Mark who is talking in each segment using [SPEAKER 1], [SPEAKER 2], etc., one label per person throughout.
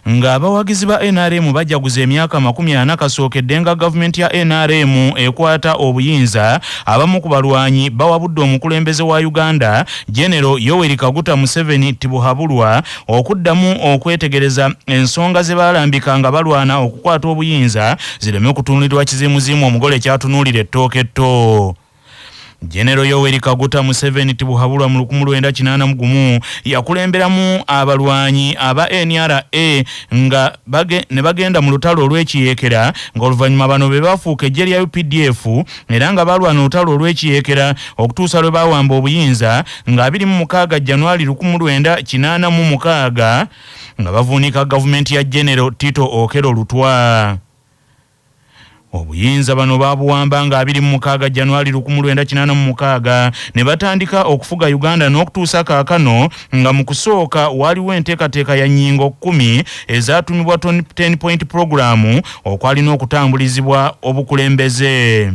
[SPEAKER 1] nga abawagizi ba NRM bajaguza emyaka 40 kasookedde nga gavumenti ya NRM ekwata obuyinza abamu ku balwanyi bawabudde omukulembeze wa Uganda General Yoweri Kaguta Museveni Tibuhaburwa okuddamu okwetegereza ensonga ze balambika nga balwana okukwata obuyinza zireme kutunulirwa kizimuzimu omugole kyatunuulira ettooke etto. General Yoweri Kaguta Museveni Tibuhaburwa mu 1981 yakulemberamu abalwanyi aba NRA nga ne bagenda mu lutalo olw'ekiyeekera nga oluvannyuma bano be bafuuka eggye lya UPDF era nga balwana olutalo olw'ekiyeekera okutuusa lwe bawamba obuyinza nga 26 January 1986 nga bavuunika gavumenti ya General Tito Okello Lutwa. Obuyinza bano babuwamba nga 26 January 1986 ne batandika okufuga Uganda n'okutuusa kaakano nga mu kusooka waliwo enteekateeka ya nnyingo 10 ezatumibwa 10 point program okwalina okutambulizibwa obukulembeze.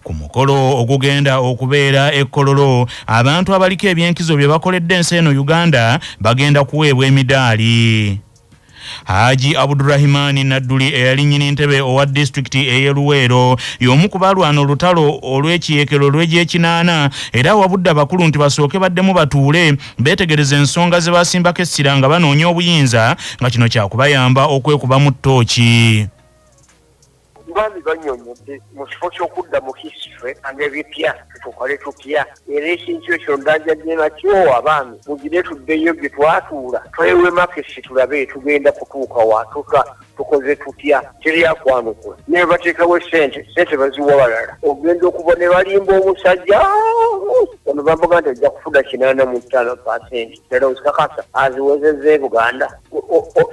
[SPEAKER 1] Ku mukolo ogugenda okubeera ekkololo abantu abaliko ebyenkizo bye bakoledde ensi eno Uganda bagenda kuweebwa emidaali. Haji Abdurrahimani Nadduli eyali nnyini ntebe owa district ey'e Luweero y'omu ku balwana olutalo olw'ekiyeekero olw'egy'ekinaana era wabudde abakulu nti basooke baddemu batuule beetegereza ensonga ze basimbako essira nga banoonya obuyinza nga kino kyakubayamba okwekuba mu ttooki.
[SPEAKER 2] Bambi banyonyodde mu kifo ky'okudda mu history ebipya tukole tutya era ekintu ekyo ndajjadde nakyo abaami mugire tuddeyo bye twatuula twewe makesi tulabe tugenda kutuuka watuka tukoze tutya teryakwanukula naye bateekawo sente baziwa balala ogenda okuba ne balimba omusajja ono bambuga nti ajja kufuna 85% era ozikakasa aziwezezza e Buganda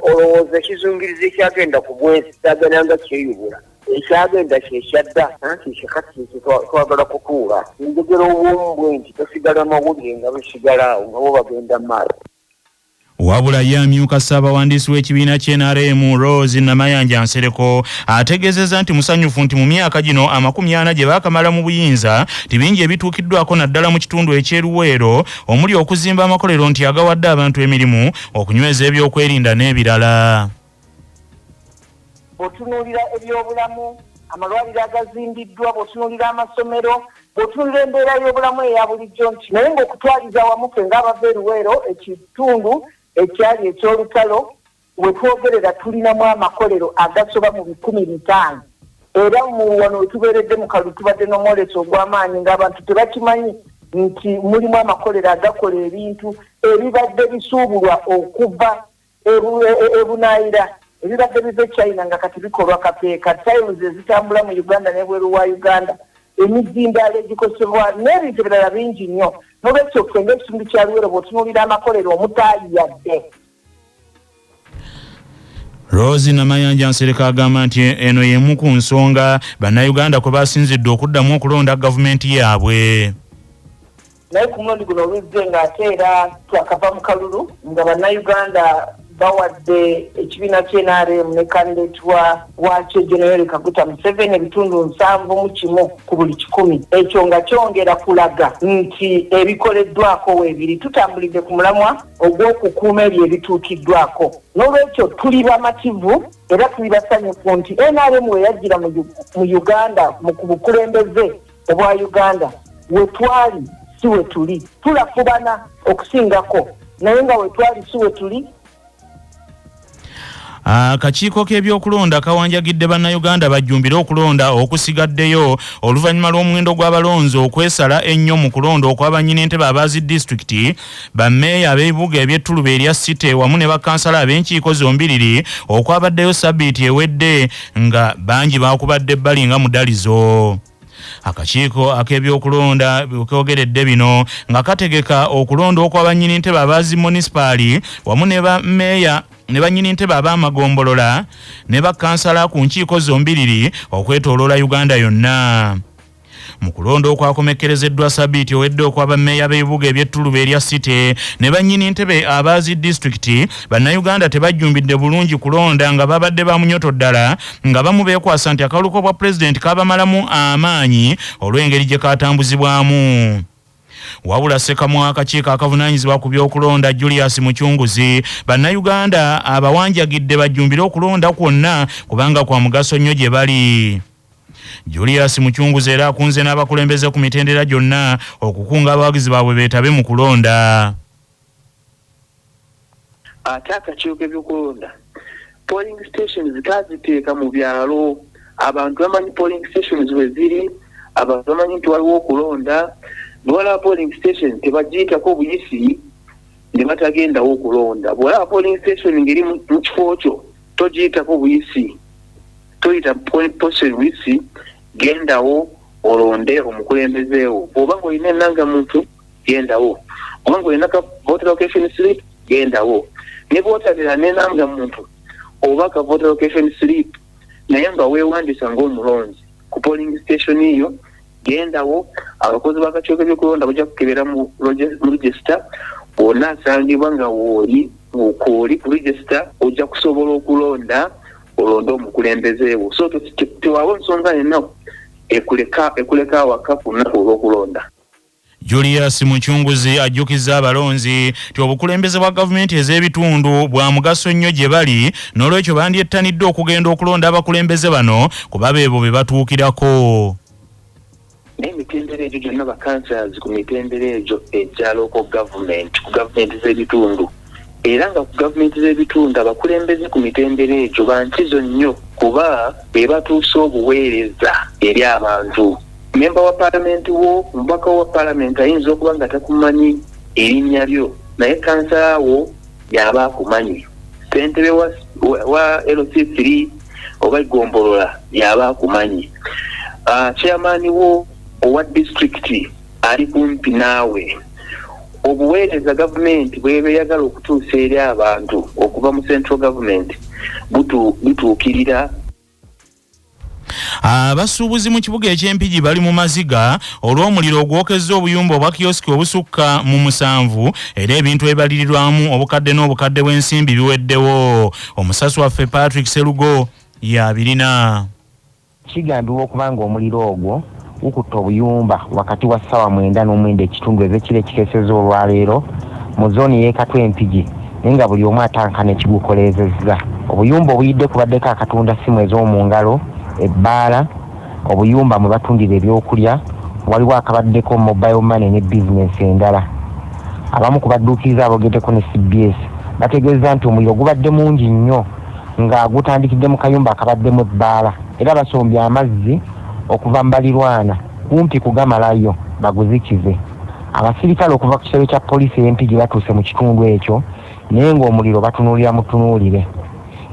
[SPEAKER 2] olowooza ekizungirizi ekyagenda ku bwensi kyagananga kyeyubula ekyagenda kyekyadda anti kyekati twagala kutuula njogera obwomu bwenti tosigala mawulire nga besigala awo nga bo bagenda mu maaso.
[SPEAKER 1] Wabula yamyuka Ssaabawandiisi w'ekibiina ky'NRM Rose Namayanja Nsereko ategeezezza nti musanyufu nti mu myaka gino 40 gye baakamala mu buyinza tibingi ebituukiddwako naddala mu kitundu eky'eruweero omuli okuzimba amakolero nti agawadde abantu emirimu okunyweza ebyokwerinda n'ebirala.
[SPEAKER 3] Bw'otunuulira ebyobulamu amalwaliro agazimbiddwa bw'otunuulira amasomero bw'otunuulira embeera y'obulamu eya bulijjo nti naye ng'okutwaliza wamu ffe ng'abava eruweero ekitundu ekyali eky'olutalo we twogerera tulinamu amakolero agasoba mu 500 era mu wano we tubeeredde mu kalulu tubadde n'omwoleso ogw'amaanyi ng'abantu tebakimanyi nti mulimu amakolero agakola ebintu ebibadde bisuubulwa okuva ebunaayira ebibadde biva China nga kati bikolwa kapeeka tiles ezitambula mu Uganda n'ebweru wa Uganda emizindaalo egikozesebwa n'ebintu ebirala bingi nnyo n'olwekyo ffe ng'ekitundu kya Luweero bw'otunuulira amakolero omutaayiyadde.
[SPEAKER 1] Rose Namayanja Nsereko agamba nti eno y'emu ku nsonga bannayuganda kwe basinzidde okuddamu okulonda gavumenti yaabwe.
[SPEAKER 3] Naye ku mulundi guno oluzze ng'ate era twakava mu kalulu nga bannayuganda bawadde ekibiina ky'NRM ne candidate wakyo General Kaguta Museveni ebitundu 71 ku buli 100. Ekyo nga kyongera kulaga nti ebikoleddwako weebiri tutambulidde ku mulamwa ogw'okukuuma ebyo ebituukiddwako. N'olwekyo tuli bamativu era tuli basanyufu nti NRM we yajjira mu Uganda mu bukulembeze obwa Uganda we twali si we tuli tulafubana okusingako naye nga we twali si we tuli.
[SPEAKER 1] Akakiiko k'ebyokulonda kawanjagidde bannayuganda bajjumbire okulonda okusigaddeyo oluvannyuma lw'omuwendo gw'abalonzi okwesala ennyo mu kulonda okw'abannyini ntebe abazi disitulikiti bammeeya ab'ebibuga eby'ettuluba erya City wamu ne bakansala ab'enkiiko zombiriri okwabaddeyo sabbiiti ewedde nga bangi baakubadde ebbali nga mudalizo. Akakiiko ak'ebyokulonda kyogeredde bino nga kategeka okulonda okw'abannyini ntebe abazi munisipaali wamu ne bammeeya ne bannyini ntebe ab'amagombolola ne bakansala ku nkiiko zombiriri okwetooloola Uganda yonna. Mu kulonda okwakomekkerezeddwa sabbiiti owedde okw'abammeeya b'ebibuga eby'ettuluba erya City ne bannyini ntebe abazi disitulikiti bannayuganda tebajjumbidde bulungi kulonda nga babadde ba munyoto ddala nga bamu beekwasa nti akaluko bwa pulezidenti kabamalamu amaanyi olw'engeri gye katambuzibwamu. Wabula Ssekamwa akakiiko akavunaanyizibwa ku by'okulonda Julius Muchunguzi bannayuganda abawanjagidde bajjumbire okulonda kwonna kubanga kwa mugaso nnyo gye bali. Julius Muchunguzi era akunze n'abakulembeze ku mitendera gyonna okukunga abawagizi baabwe beetabe mu kulonda.
[SPEAKER 4] Ate akakiiko k'ebyokulonda polling stations kaziteeka mu byalo, abantu bamanyi polling stations bwe ziri, abantu bamanyi nti waliwo okulonda. Bw'olaba polling station tebagiyitako buyisi ne batagendawo okulonda. Bw'olaba polling station ngeri mu kifo kyo togiyitako buyisi, toyita position buyisi, gendawo olonde omukulembezeewo. Oba ng'olina ennangamuntu gendawo, oba ng'olina ka voter location slip gendawo. Ne bw'otalina n'ennangamuntu oba ka voter location slip naye nga weewandiisa ng'omulonzi ku polling station eyo, gendawo. Abakozi b'akakiiko k'ebyokulonda bajja kukebera mu register. Bw'onna asangibwa nga wooli ku register ojja kusobola okulonda, olonde omukulembezeewo. So tewaba nsonga yenna ekuleka awaka ku lunaku olw'okulonda.
[SPEAKER 1] Julius Muchunguzi ajjukizza abalonzi nti obukulembeze bwa gavumenti ez'ebitundu bwa mugaso nnyo gye bali, n'olwekyo bandyettanidde okugenda okulonda abakulembeze bano kuba beebo be batuukirako.
[SPEAKER 4] N'emitendera egyo gyonna bakansalazi ku mitendera egyo egya local government, ku gavumenti z'ebitundu, era nga ku gavumenti z'ebitundu abakulembeze ku mitendera egyo bankizo nnyo kuba be batuusa obuweereza eri abantu. Memba wa parliament omubaka wa parliament ayinza okuba nga takumanyi erinnya lyo naye kansala wo yaba akumanyi. Ssentebe wa LC3 oba Igombolola yaba akumanyi. Chairman wo owa district ali kumpi naawe. Obuweereza gavumenti bwebeyagala okutuusa eri abantu okuva mu central government butuukirira.
[SPEAKER 1] Abasuubuzi mu kibuga eky'Empigi bali mu maziga olw'omuliro ogwokezza obuyumba obwa kiyosiki obusukka mu 7 era ebintu ebalirirwamu obukadde n'obukadde bw'ensimbi biweddewo. Omusasi waffe Patrick Serugo y'abirina.
[SPEAKER 5] Kigambibwa okuba ng'omuliro ogwo gukutte obuyumba wakati wa ssaawa 9:09 ekitundu ez'ekiro ekikeesezza olwaleero mu zooni y'e Katwe Empigi, naye nga buli omu atanka n'ekigukoleezezza. Obuyumba obuyidde kubaddeko akatunda ssimu ez'omu ngalo, ebbaala, obuyumba mwe batundira ebyokulya, waliwo akabaddeko mobile money ne bizinensi endala. Abamu ku badduukiriza abogeddeko ne CBS bategeeza nti omuliro gubadde mungi nnyo nga gutandikidde mu kayumba akabaddemu ebbaala, era basombye amazzi okuva mbalirwana kumpi kugamalayo baguzikize. Abasirikale okuva ku kitebe kya poliisi ey'Empigi batuuse mu kitundu ekyo naye ng'omuliro batunuulira mu ttunuulire,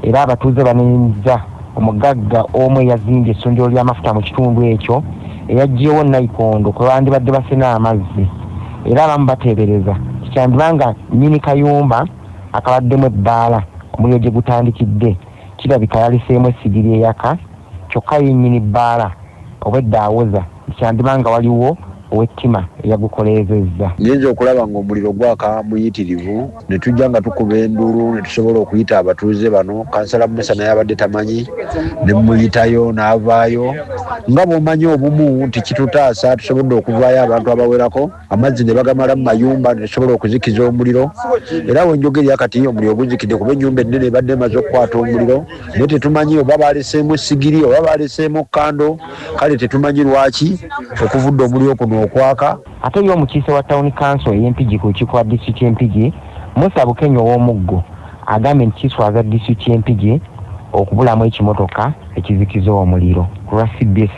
[SPEAKER 5] era abatuuze banenyezza omugagga omu eyazimbye essundiro ly'amafuta mu kitundu ekyo eyaggyewo nayikondo kwe bandibadde basena amazzi, era abamu bateebereza kikyandibanga nnyini kayumba akabaddemu ebbaala omuliro gye gutandikidde kirabika yaliseemu essigiri eyaka kyokka yennyini bbaala obwedda awoza kikyandibanga waliwo ow'ettima eyagukoleezezza.
[SPEAKER 6] Ngenza okulaba ng'omuliro gwaka muyitirivu ne tujja nga tukuba endulu ne tusobola okuyita abatuuze bano. Kansala Mumesa naye abadde tamanyi ne muyitayo n'avaayo nga bw'omanyi obumu nti kitutaasa tusobodde okuvaayo abantu abawerako, amazzi ne bagamala mu mayumba ne tusobola okuzikiza omuliro. Era wenjogerya kati omuliro guzikidde kuba ennyumba ennene ebadde emaze okukwata omuliro naye tetumanyi oba baleseemu essigiri oba baleseemu kando, kale tetumanyi lwaki okuvudde omuliro kuno okwaka.
[SPEAKER 5] Ate yo omukiise wa Town Council y'Empigi ku lukiiko lwa disitulikiti y'Empigi, Musa Bukenya ow'Omuggo agambye nti kiswaza disitulikiti y'Empigi okubulamu ekimotoka ekizikiza omuliro. Ku lwa CBS